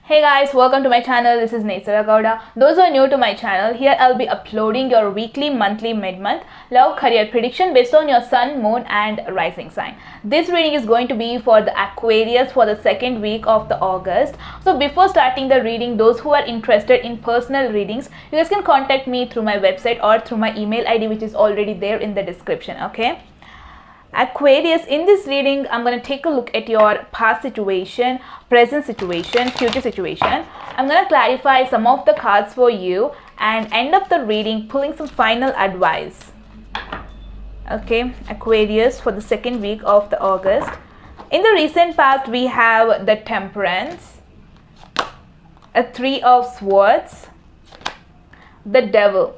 Hey guys, welcome to my channel. This is Nesara Gowda. Those who are new to my channel, here I'll be uploading your weekly, monthly, mid-month love career prediction based on your sun, moon and rising sign. This reading is going to be for the Aquarius for the second week of the August. So before starting the reading, those who are interested in personal readings, you guys can contact me through my website or through my email ID, which is already there in the description. Okay. Aquarius, in this reading, I'm going to take a look at your past situation, present situation, future situation. I'm going to clarify some of the cards for you and end up the reading pulling some final advice. Okay, Aquarius for the second week of the August. In the recent past, we have the Temperance, a Three of Swords, the Devil.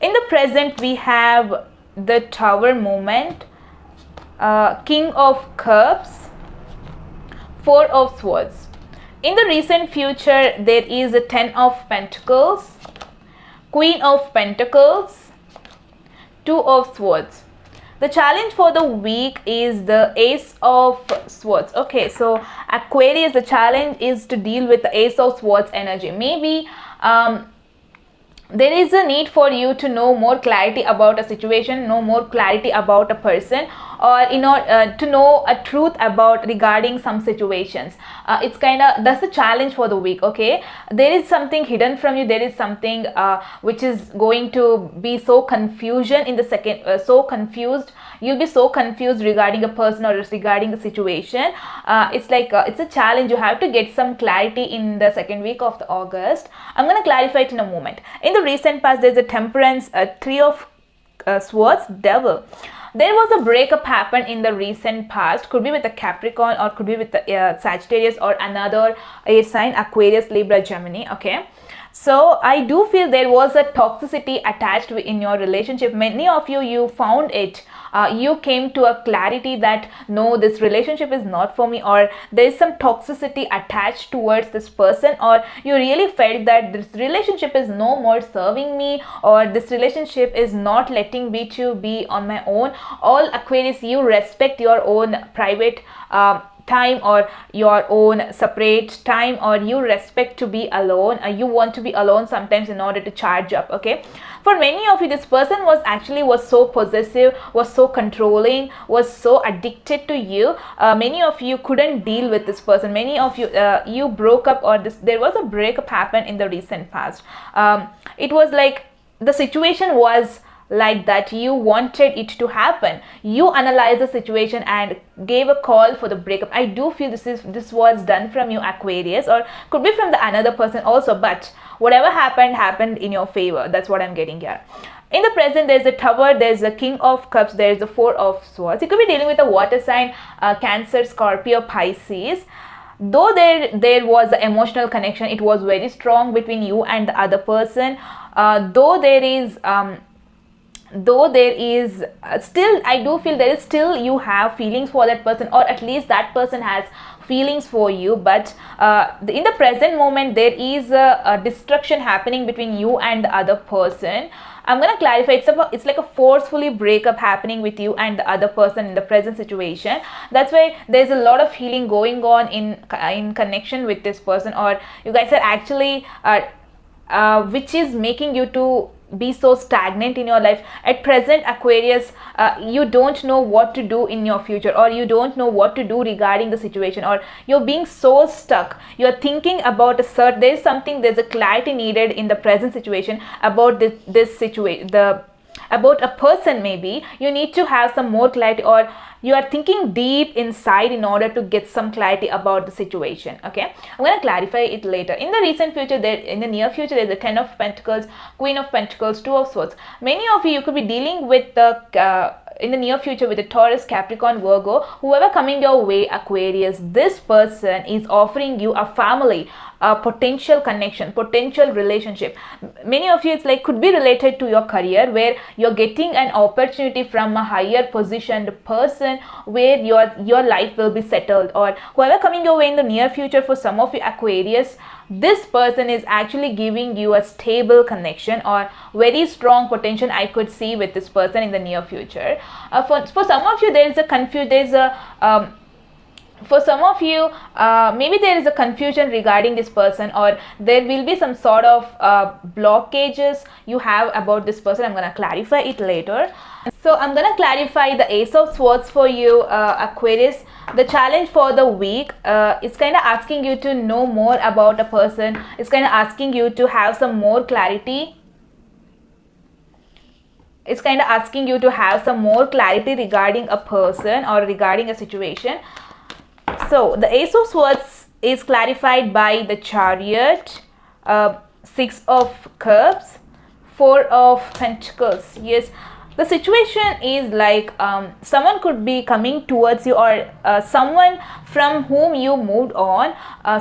In the present, we have the Tower moment, King of Cups, Four of Swords. In the recent future, there is a Ten of Pentacles, Queen of Pentacles, Two of Swords. The challenge for the week is the Ace of Swords. Okay, so Aquarius, the challenge is to deal with the Ace of Swords energy. Maybe there is a need for you to know more clarity about a situation, know more clarity about a person, or to know a truth about regarding some situations. It's kind of, that's the challenge for the week. Okay, there is something hidden from you. There is something which is going to be so confusion in the second, so confused. You'll be so confused regarding a person or regarding a situation. It's like it's a challenge. You have to get some clarity in the second week of the August. I'm going to clarify it in a moment. In the recent past, there's a Temperance, a Three of Swords, Devil. There was a breakup happened in the recent past. Could be with a Capricorn or could be with the Sagittarius or another air sign, Aquarius, Libra, Gemini. Okay. So I do feel there was a toxicity attached in your relationship. Many of you found it. You came to a clarity that no, this relationship is not for me, or there is some toxicity attached towards this person, or you really felt that this relationship is no more serving me, or this relationship is not letting me to be on my own. All Aquarius, you respect your own private time or your own separate time, or you respect to be alone. You want to be alone sometimes in order to charge up. Okay, for many of you, this person was so possessive, was so controlling, was so addicted to you. Many of you couldn't deal with this person. Many of you you broke up, or there was a breakup happened in the recent past. It was like the situation was like that. You wanted it to happen. You analyzed the situation and gave a call for the breakup. I do feel this was done from you, Aquarius, or could be from the another person also, but whatever happened in your favor. That's what I'm getting here. In the present, there's a Tower, there's a King of Cups, there's the Four of Swords. You could be dealing with a water sign, Cancer, Scorpio, Pisces. Though there was an emotional connection, it was very strong between you and the other person. Though there is still, I do feel there is still, you have feelings for that person, or at least that person has feelings for you, but in the present moment, there is a destruction happening between you and the other person. I'm going to clarify, it's like a forcefully breakup happening with you and the other person in the present situation. That's why there's a lot of healing going on in connection with this person, or you guys are actually which is making you to be so stagnant in your life at present. Aquarius, you don't know what to do in your future, or you don't know what to do regarding the situation, or you're being so stuck. You're thinking about there's a clarity needed in the present situation about this situation, about a person. Maybe you need to have some more clarity, or you are thinking deep inside in order to get some clarity about the situation. Okay, I'm going to clarify it later. In the recent future, in the near future, there's a Ten of Pentacles, Queen of Pentacles, Two of Swords. Many of you could be dealing with the in the near future with a Taurus, Capricorn, Virgo. Whoever coming your way, Aquarius, this person is offering you a family, a potential connection, potential relationship. Many of you, it's like could be related to your career, where you're getting an opportunity from a higher positioned person, where your life will be settled, or whoever coming your way in the near future. For some of you, Aquarius, this person is actually giving you a stable connection or very strong potential I could see with this person in the near future. For some of you, there is a For some of you, maybe there is a confusion regarding this person, or there will be some sort of blockages you have about this person. I'm going to clarify it later. So I'm going to clarify the Ace of Swords for you, Aquarius. The challenge for the week is kind of asking you to know more about a person. It's kind of asking you to have some more clarity. It's kind of asking you to have some more clarity regarding a person or regarding a situation. So the Ace of Swords is clarified by the Chariot, Six of Cups, Four of Pentacles. Yes, the situation is like someone could be coming towards you, or someone from whom you moved on,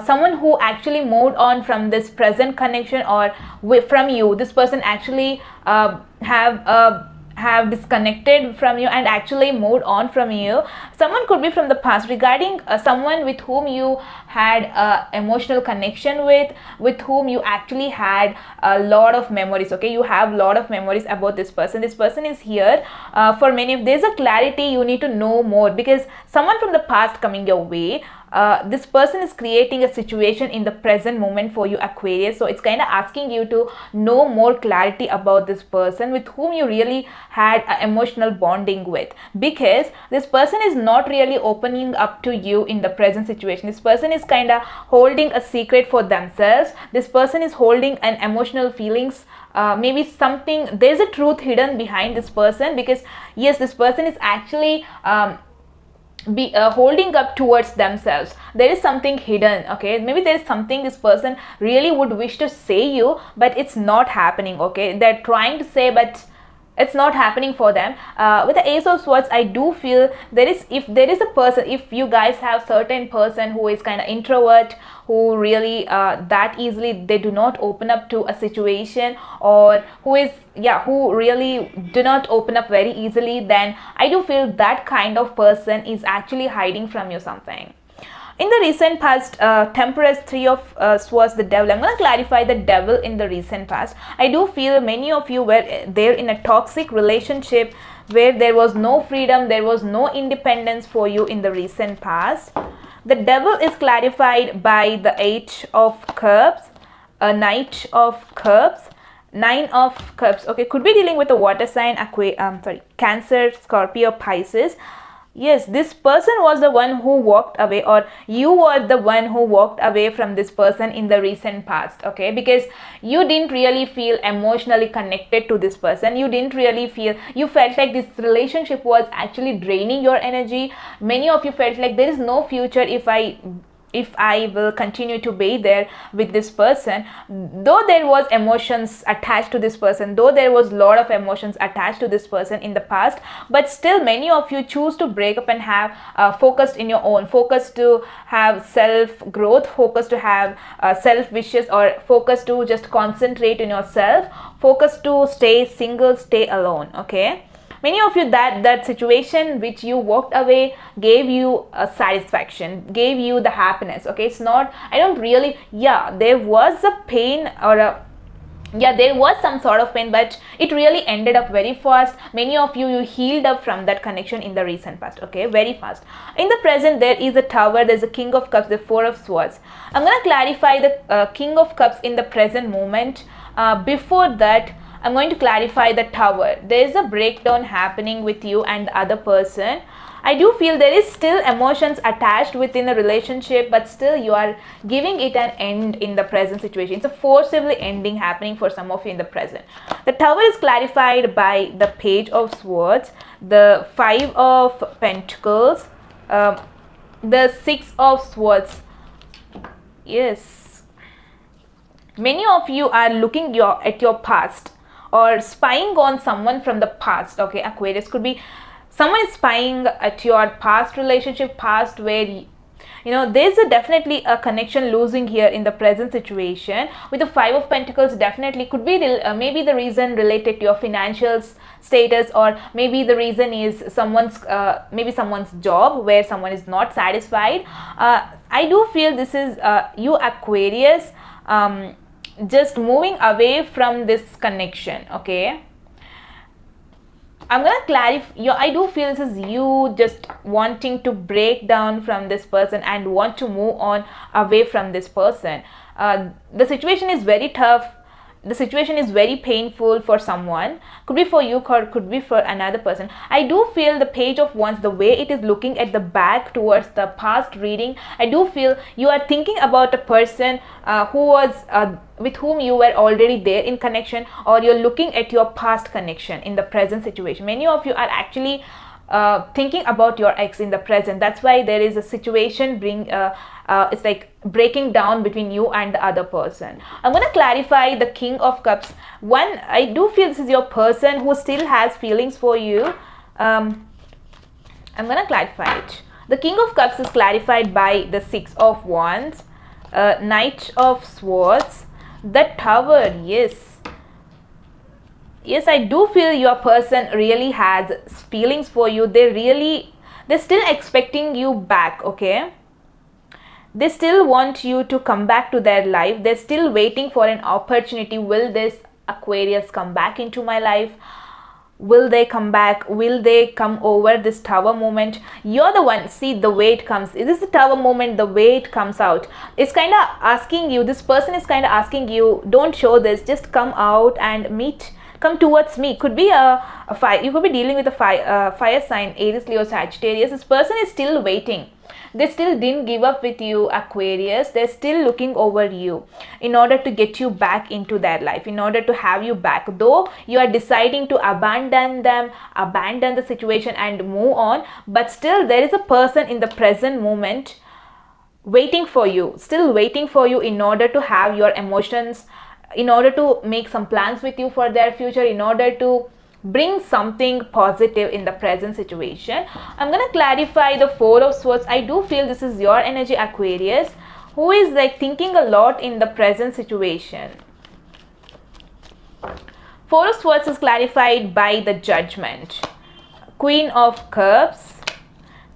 someone who actually moved on from this present connection, or from you. This person actually have disconnected from you and actually moved on from you. Someone could be from the past, regarding someone with whom you had emotional connection with whom you actually had a lot of memories. Okay, you have a lot of memories about this person. This person is here. For many of, there's a clarity you need to know more, because someone from the past coming your way, this person is creating a situation in the present moment for you, Aquarius. So it's kind of asking you to know more clarity about this person with whom you really had an emotional bonding with, because this person is not really opening up to you in the present situation. This person is kind of holding a secret for themselves. This person is holding an emotional feelings, maybe something, there's a truth hidden behind this person, because yes, this person is actually holding up towards themselves. There is something hidden. Okay, maybe there is something this person really would wish to say you, but it's not happening. Okay, they're trying to say, but it's not happening for them. With the Ace of Swords, I do feel if there is a person, if you guys have certain person who is kind of introvert, who really that easily they do not open up to a situation, or who really do not open up very easily, then I do feel that kind of person is actually hiding from you something. In the recent past, Temperance, Three of Swords, the Devil. I'm going to clarify the Devil in the recent past. I do feel many of you were there in a toxic relationship where there was no freedom, there was no independence for you in the recent past. The Devil is clarified by the Eight of Cups, a Knight of Cups, Nine of Cups. Okay, could be dealing with a water sign, Cancer, Scorpio, Pisces. Yes, this person was the one who walked away, or you were the one who walked away from this person in the recent past. Okay, because you didn't really feel emotionally connected to this person. You didn't really feel, you felt like this relationship was actually draining your energy. Many of you felt like there is no future if I will continue to be there with this person. Though there was emotions attached to this person, though there was a lot of emotions attached to this person in the past, but still many of you choose to break up and have focused in your own, focus to have self growth, focus to have self wishes, or focus to just concentrate in yourself, focus to stay single, stay alone. Okay, many of you, that situation which you walked away gave you a satisfaction, gave you the happiness. Okay, it's not, I don't really, there was a pain, or there was some sort of pain, but it really ended up very fast. Many of you healed up from that connection in the recent past. Okay, very fast. In the present, there is a Tower, there's a King of Cups, the Four of Swords. I'm going to clarify the King of Cups in the present moment. Before that, I'm going to clarify the Tower. There is a breakdown happening with you and the other person. I do feel there is still emotions attached within a relationship, but still you are giving it an end in the present situation. It's a forcibly ending happening for some of you in the present. The Tower is clarified by the Page of Swords, the Five of Pentacles, the Six of Swords. Yes, many of you are looking at your past, or spying on someone from the past. Okay, Aquarius, could be someone is spying at your past relationship, past, where there's definitely a connection losing here in the present situation. With the Five of Pentacles, definitely could be maybe the reason related to your financial status, or maybe the reason is someone's job where someone is not satisfied. I do feel this is you, Aquarius, just moving away from this connection. Okay, I'm gonna clarify. I do feel this is you just wanting to break down from this person and want to move on away from this person. The situation is very tough. The situation is very painful for someone. Could be for you or could be for another person. I do feel the Page of Wands, the way it is looking at the back towards the past reading, I do feel you are thinking about a person who was with whom you were already there in connection, or you're looking at your past connection in the present situation. Many of you are actually thinking about your ex in the present. That's why there is a situation it's like breaking down between you and the other person. I'm going to clarify the King of Cups. One, I do feel this is your person who still has feelings for you. I'm going to clarify it. The King of Cups is clarified by the Six of Wands, Knight of Swords, the Tower. Yes, I do feel your person really has feelings for you. They're still expecting you back, okay? They still want you to come back to their life. They're still waiting for an opportunity. Will this Aquarius come back into my life? Will they come back? Will they come over this Tower moment? You're the one. See the way it comes. Is this the Tower moment? The way it comes out. It's kind of asking you, this person is kind of asking you, don't show this. Just come out and meet. Come towards me. Could be a fire. You could be dealing with a fire sign, Aries, Leo, Sagittarius. This person is still waiting. They still didn't give up with you, Aquarius. They're still looking over you in order to get you back into their life, in order to have you back. Though you are deciding to abandon them, abandon the situation and move on, but still there is a person in the present moment waiting for you, still waiting for you in order to have your emotions, in order to make some plans with you for their future, in order to bring something positive in the present situation. I'm going to clarify the Four of Swords. I do feel this is your energy, Aquarius, who is like thinking a lot in the present situation. Four of Swords is clarified by the Judgment, Queen of Cups,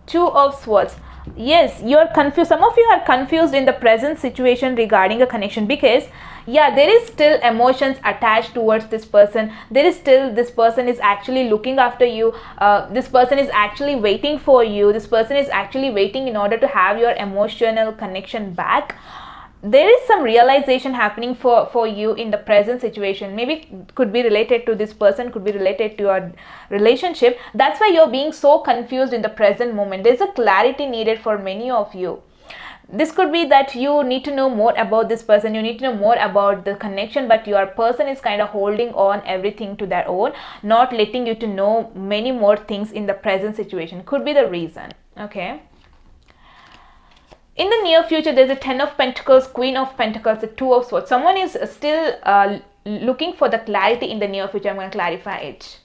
Two of Swords. Yes, you're confused. Some of you are confused in the present situation regarding a connection, because there is still emotions attached towards this person. There is still, this person is actually looking after you. This person is actually waiting for you. This person is actually waiting in order to have your emotional connection back. There is some realization happening for you in the present situation. Maybe could be related to this person, could be related to your relationship. That's why you're being so confused in the present moment. There's a clarity needed for many of you. This could be that you need to know more about this person, you need to know more about the connection, but your person is kind of holding on everything to their own, not letting you to know many more things in the present situation. Could be the reason, okay? In the near future, there's a Ten of Pentacles, Queen of Pentacles, the Two of Swords. Someone is still looking for the clarity in the near future. I'm going to clarify it.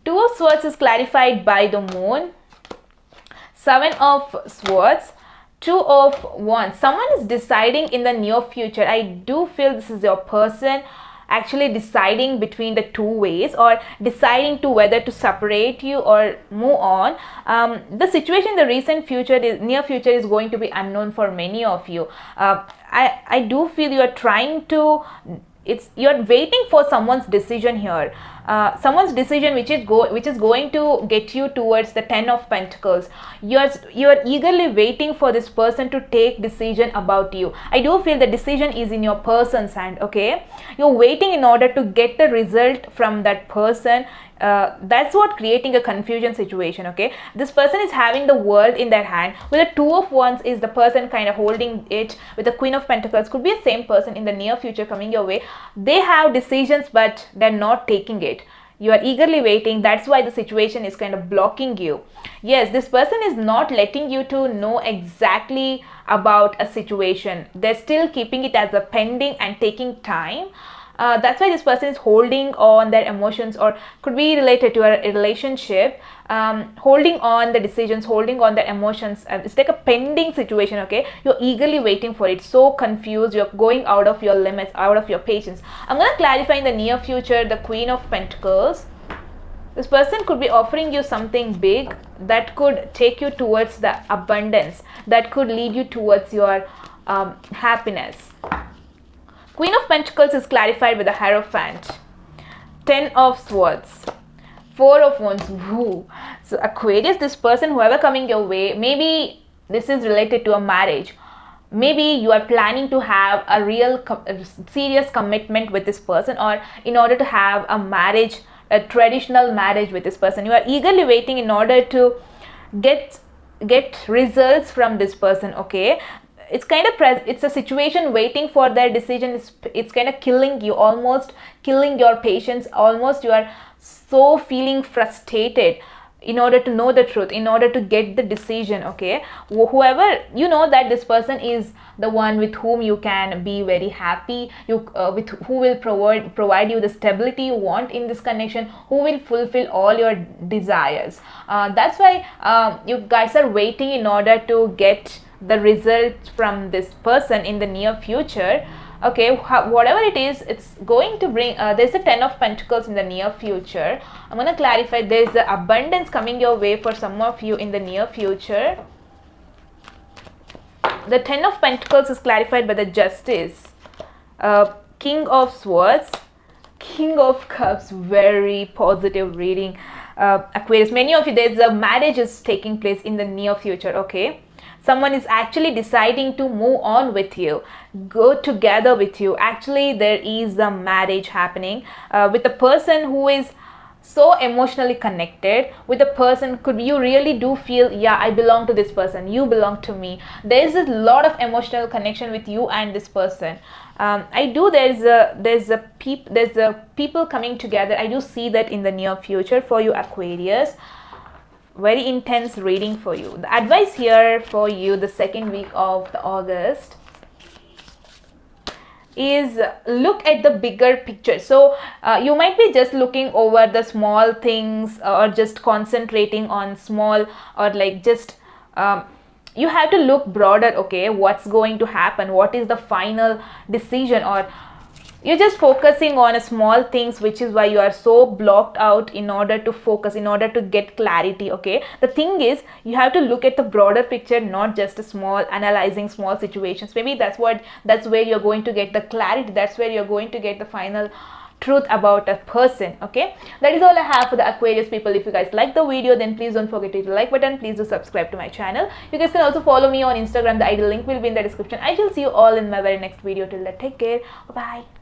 Two of Swords is clarified by the Moon, Seven of Swords, Two of Wands. Someone is deciding in the near future. I do feel this is your person actually deciding between the two ways, or deciding to whether to separate you or move on. The situation in the near future is going to be unknown for many of you. I do feel you are trying to, you're waiting for someone's decision here. Someone's decision which is going to get you towards the Ten of Pentacles. You're eagerly waiting for this person to take decision about you. I do feel the decision is in your person's hand, okay? You're waiting in order to get the result from that person. That's what creating a confusion situation, okay? This person is having the world in their hand. With the Two of Wands is the person kind of holding it. With the Queen of Pentacles, could be the same person in the near future coming your way. They have decisions, but they're not taking it. You are eagerly waiting. That's why the situation is kind of blocking you. Yes, this person is not letting you to know exactly about a situation. They're still keeping it as a pending and taking time. That's why this person is holding on their emotions, or could be related to a relationship, holding on the decisions, holding on the emotions. It's like a pending situation, okay? You're eagerly waiting for it, so confused, you're going out of your limits, out of your patience. I'm going to clarify in the near future the Queen of Pentacles. This person could be offering you something big that could take you towards the abundance, that could lead you towards your happiness. Queen of Pentacles is clarified with the Hierophant. 10 of Swords. 4 of Wands. Woo. So Aquarius, this person, whoever coming your way, maybe this is related to a marriage. Maybe you are planning to have a real serious commitment with this person, or in order to have a marriage, a traditional marriage with this person. You are eagerly waiting in order to get results from this person. Okay, it's kind of it's a situation waiting for their decision. It's kind of killing you, almost killing your patience. Almost you are so feeling frustrated in order to know the truth, in order to get the decision. Okay, whoever, you know that this person is the one with whom you can be very happy, with who will provide you the stability you want in this connection, who will fulfill all your desires. That's why you guys are waiting in order to get the results from this person in the near future. Okay, whatever it is, it's going to bring, there's a 10 of Pentacles in the near future. I'm going to clarify, there's the abundance coming your way for some of you in the near future. The 10 of Pentacles is clarified by the Justice. King of Swords, King of Cups. Very positive reading, Aquarius. Many of you, there's a marriage is taking place in the near future. Okay, someone is actually deciding to move on with you, go together with you. Actually, there is a marriage happening with a person who is so emotionally connected with a person. Could you really do feel, yeah, I belong to this person, you belong to me. There's a lot of emotional connection with you and this person. There's a people coming together. I do see that in the near future for you, Aquarius. Very intense reading for you. The advice here for you the second week of August is look at the bigger picture. So you might be just looking over the small things, or just concentrating on small, or like just you have to look broader. Okay, what's going to happen, what is the final decision, or you're just focusing on small things, which is why you are so blocked out in order to focus, in order to get clarity. Okay, the thing is, you have to look at the broader picture, not just a small, analyzing small situations. Maybe that's where you're going to get the clarity, that's where you're going to get the final truth about a person. Okay, that is all I have for the Aquarius people. If you guys like the video, then please don't forget to hit the like button. Please do subscribe to my channel. You guys can also follow me on Instagram. The ID link will be in the description. I shall see you all in my very next video. Till then, take care. Bye bye.